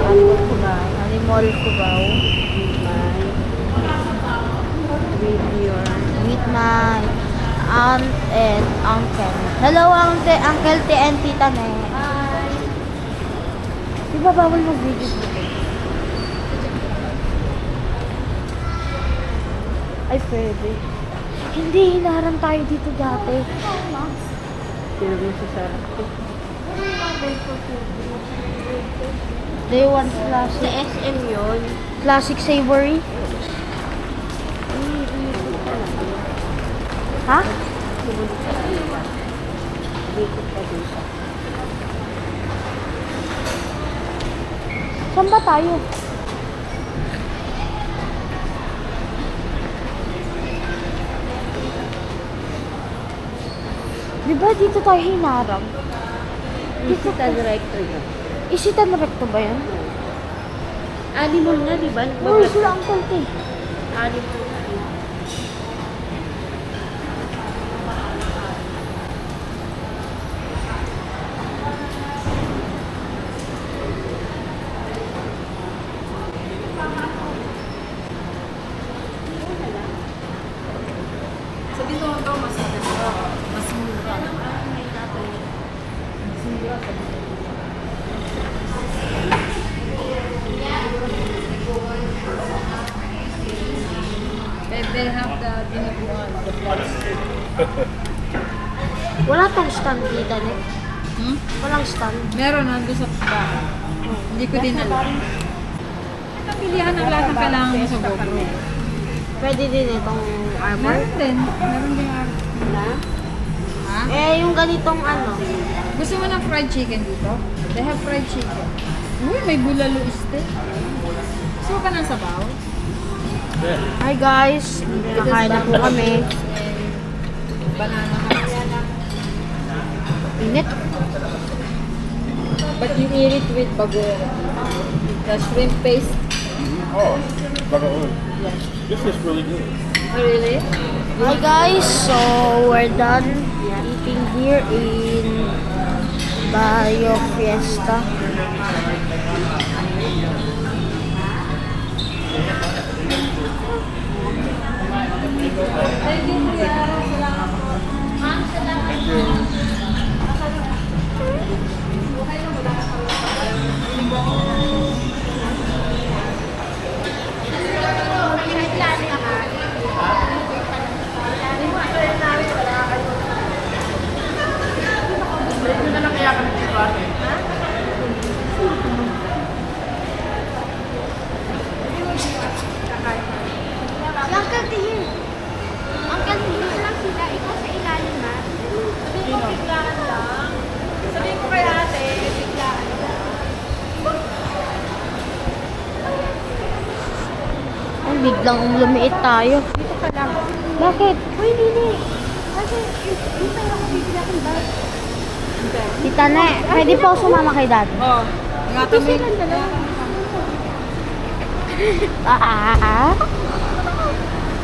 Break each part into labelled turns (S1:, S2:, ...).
S1: Animal Cubao. Meet my aunt and uncle. Hello, uncle, T, and tita Ne. Hi. Di ba bawal mag-video dito? Ay, pwede. Hindi, hinaharang tayo dito dati.
S2: Sino ba si Sarah?
S1: Day 1 classic.
S2: Sa SM yun.
S1: Classic Savory. Ha? Saan ba tayo? Di ba dito tayo hinarang?
S2: Dito ka director yun.
S1: Isitan recto ba yan?
S2: Animal na, di ba?
S1: Uy, sila ang konti.
S2: Animal.
S3: So dito ito mas maganda, mas mura. Mas mura sa dito. They have the diniguan, the plastic.
S1: Wala tong stand dito, ne? Walang stand.
S3: Meron nandun sa bahay. Hindi ko din alam. Pilihan ng lahat ng kailangan mo sa GoPro.
S1: Pwede din itong armor.
S3: Meron din. Meron din
S1: Na?
S3: Ha?
S1: Eh, yung ganitong ano.
S3: Gusto mo ng fried chicken dito? They have fried chicken. Uy, may bulalo este. Gusto mo pa ng sabaw?
S1: Hi guys, kakain na po kami.
S3: Banana hams.
S1: Init.
S3: But you eat it with bagoong. The shrimp paste.
S4: Oh, bagoong. This is really good.
S3: Oh, really?
S1: Hi guys, so we're done eating here in Bayo Fiesta.
S3: Thank you, Kuya. Salamat po. Ma'am, salamat.
S4: Thank you.
S1: Uncle Tihir. Uncle Tihir lang sila. Ikaw sa ilalim na. Sabihin ko biglaan lang. Sabihin ko kay ate, biglaan lang. Ay, biglang lumiit tayo. Dito ka lang. Bakit? Uy, Nini. Kasi, yung pera ko bibila kong bag. Tita Ne, pwede po sumama kay Dad.
S3: Oh, ingatan mo yun.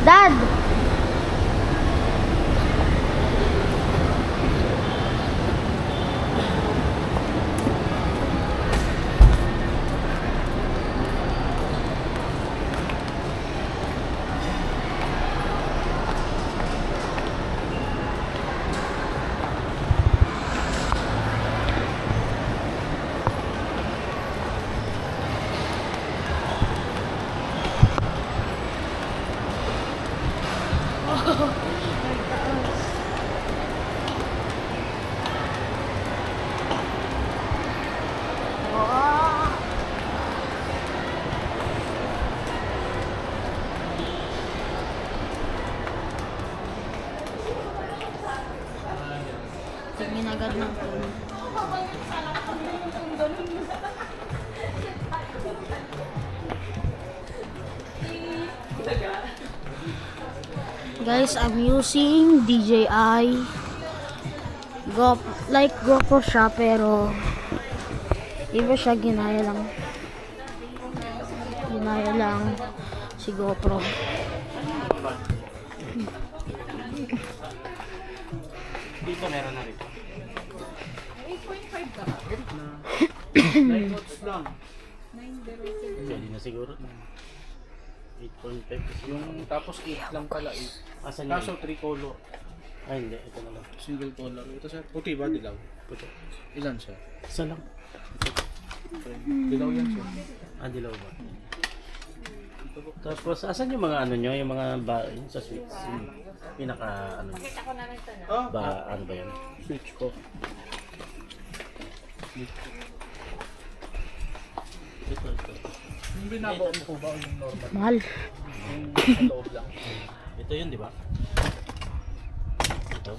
S1: Dad! Tingin agad ng phone. Guys, I'm using DJI. GoPro siya pero iba siya, ginaya lang si GoPro.
S4: Dito meron na rin.
S3: 8.5 ka.
S4: 9 watts lang.
S5: Pwede na siguro. 8.5 kasi
S4: Yung tapos 8 lang pala eh.
S5: Asan
S4: Kaso
S5: yun?
S4: 3 color.
S5: Ay hindi, ito na lang.
S4: Single color. Ito sir, puti ba? Dilaw?
S5: Puto.
S4: Ilan sir?
S5: Isa lang.
S4: Dilaw yan sir.
S5: Ah, dilaw ba? Tapos, asan yung mga ano nyo? Yung mga ba, yung sa sweets? Yung pinaka, ano,
S4: Ah,
S5: ano ba yun?
S4: switch ko.
S5: Ito.
S4: Yung binabaw mo po ba o yung normal?
S1: Mahal.
S4: Yung sa loob lang.
S5: Ito yun, di ba? Ito.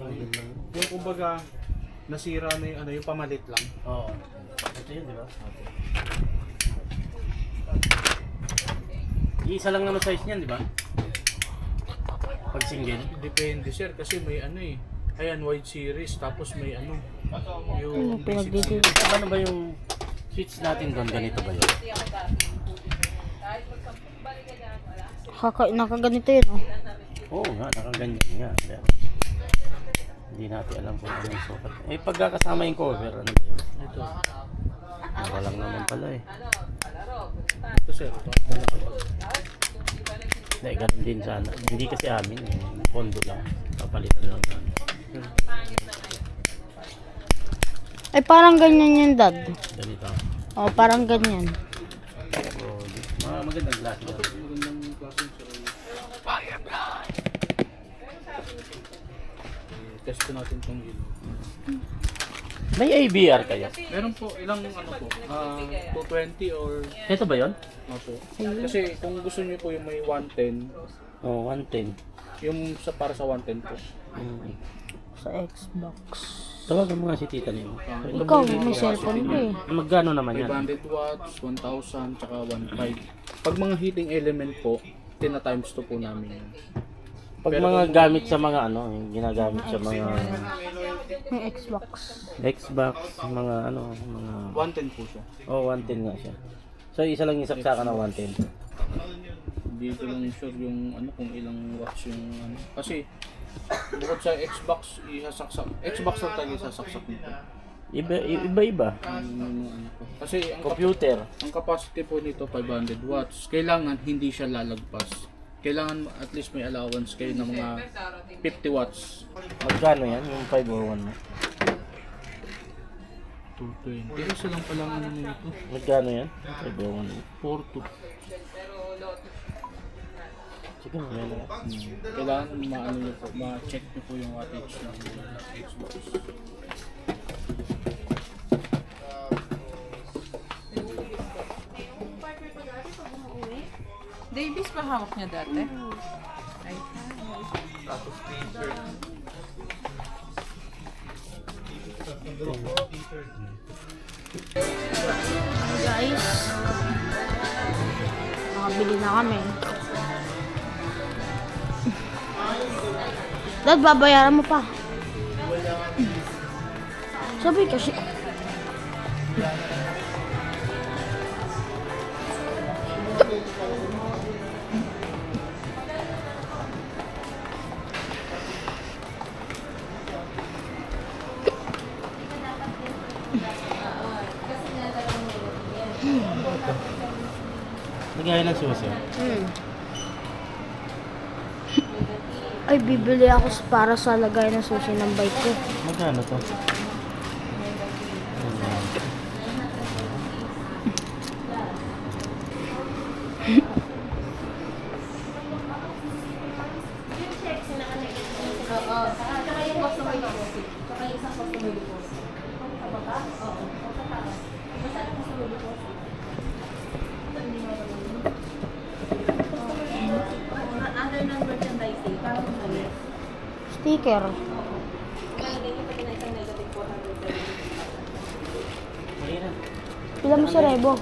S5: Ayun lang.
S4: Yung kumbaga, nasira na yung ano, yung pamalit lang.
S5: Oo. Ito yun, di ba? Okay. Isa lang naman size niyan, di ba? Pag single.
S4: Depende sir, kasi may ano eh. Ayan, wide series, tapos may ano. Yung
S1: Pinagdito.
S5: Ano ba yung switch natin doon? Ganito ba yun?
S1: Nakaganito yun, oh.
S5: Oo nga, nakaganyan nga. Pero hindi natin alam kung ano yung sukat. Eh, pagkakasama yung cover, ano ba yun?
S4: Ito.
S5: Wala lang naman pala eh.
S4: Ito sir, ito.
S5: Hindi, ganun din sana. Hindi kasi amin eh. Pondo lang. Papalitan lang sana.
S1: Ay, parang ganyan yun, Dad.
S5: Ganito.
S1: Oh, parang ganyan.
S5: So, magandang glass yan.
S4: Magandang klase sir. Test ko natin itong ilaw.
S5: May ABR kayo?
S4: Meron po, ilang ano po? 220 or
S5: Ito ba yun?
S4: opo. Kasi kung gusto niyo po yung may 110,
S5: Oo, 110.
S4: yung sa para sa 110 po.
S5: Mm.
S1: Sa Xbox.
S5: Tawagan mo nga si tita niyo.
S4: Ito
S1: Ikaw,
S4: po,
S1: may cellphone ka eh.
S5: Magkano naman yan?
S4: 500 watts, 1,000, tsaka 1,500. Pag mga heating element po, times 2 po namin yun.
S5: Pag mga gamit sa mga ano, yung ginagamit sa mga
S1: May Xbox.
S5: Xbox, mga ano, mga
S4: 110 po siya.
S5: 110 nga siya. So isa lang yung saksakan ng 110.
S4: Hindi ko lang sure yung ano kung ilang watts yung ano. Kasi bukod sa Xbox, ihasaksak. Xbox lang tayo isasaksak nito.
S5: Iba-iba.
S4: Ano po. Kasi
S5: Computer.
S4: ang capacity po nito 500 watts. Kailangan hindi siya lalagpas. Kailangan at least may allowance kayo ng mga 50 watts.
S5: Magkano yan? Yung 5 or 1 mo?
S4: 220. Isa lang pala ang ano nito.
S5: Magkano yan? 5 or 1 mo?
S4: 42.
S5: Sige, may na.
S4: Kailangan maano niyo po, ma-check niyo po yung wattage ng Xbox.
S3: Davis pa hawak niya dati? Ay,
S1: Guys, nakabili na kami. Dad, babayaran mo pa. Sabi kasi.
S5: Lagay ng susi.
S1: Ay, bibili ako para sa lagay ng susi ng bike ko.
S5: Magkano to?
S1: Sticker. Pila mo si Rebo?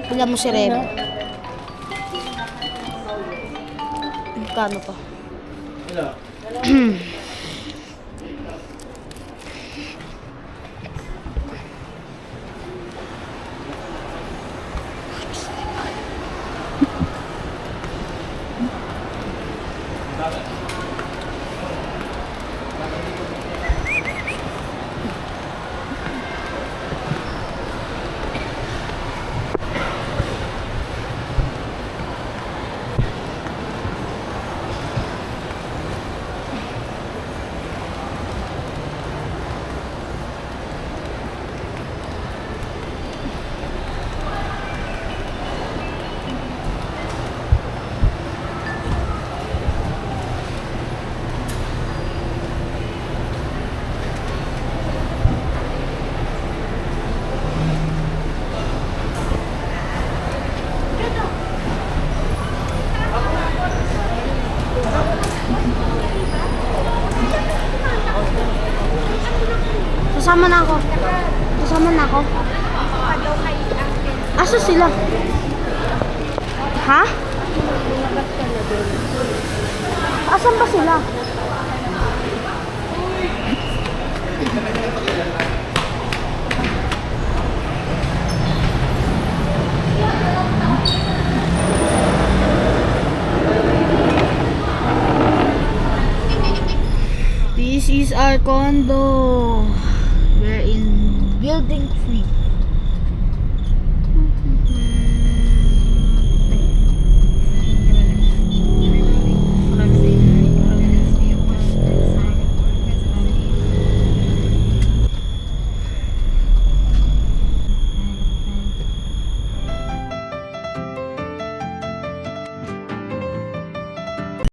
S1: Pila mo si Rebo? Magkano pa? Sasama na ako. Sasama na ako. Asa sila? Ha? Asan ba sila? This is our condo. We're in building 3.